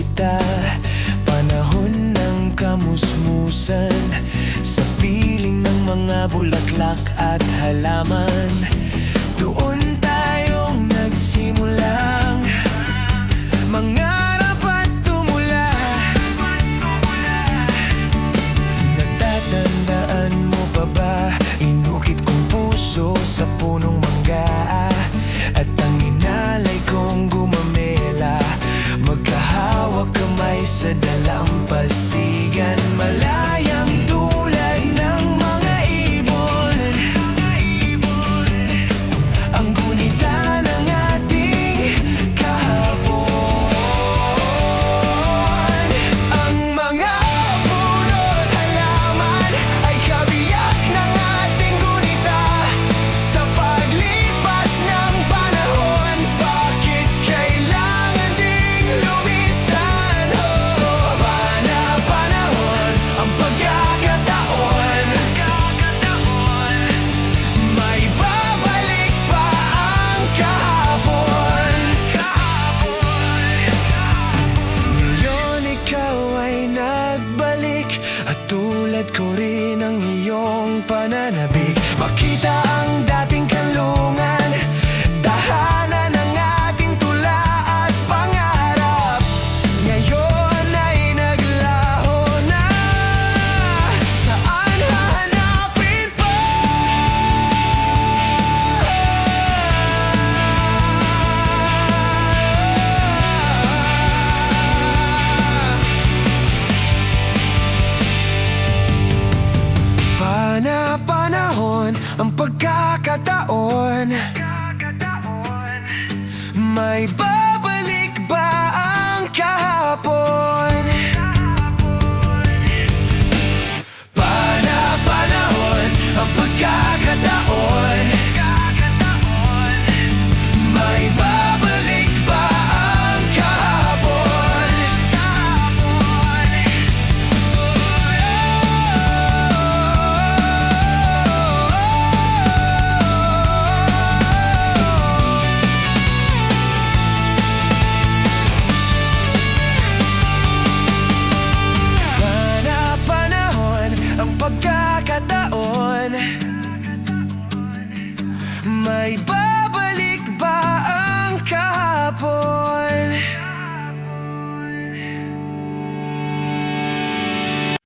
kita. Panahon ng kamusmusan sa piling ng mga bulaklak at halaman. Doon tayong nagsimulang mangarap at tumula. Natatandaan mo pa ba? Inukit kong puso sa punong mangga, at ang inalay kong gumamela. Magkahawak kamay sa dalampasigan, malayang tulad ng mga ibon. Ang gunita ng ating kahapon. Ang mga puno't halaman ay kabiyak ng ating gunita. Sa paglipas ng panahon, bakit kailangan ding lumisan? Oh, panahon, ang pagkakataon. May babalik pa ang kahapon. Ngayon ikaw ay nagbalik, at tulad ko rin ang iyong pananabik. Makita ang dating kanlungan, tahanan ng ating tula at pangarap. Ngayon ay naglaho na, saan hahanapin pa? Panahon, ang pagkakataon. May babalik ba ang kahapon? Panahon, ang pagkakataon. May babalik ba ang kahapon? Panahon, ang pagkakataon. May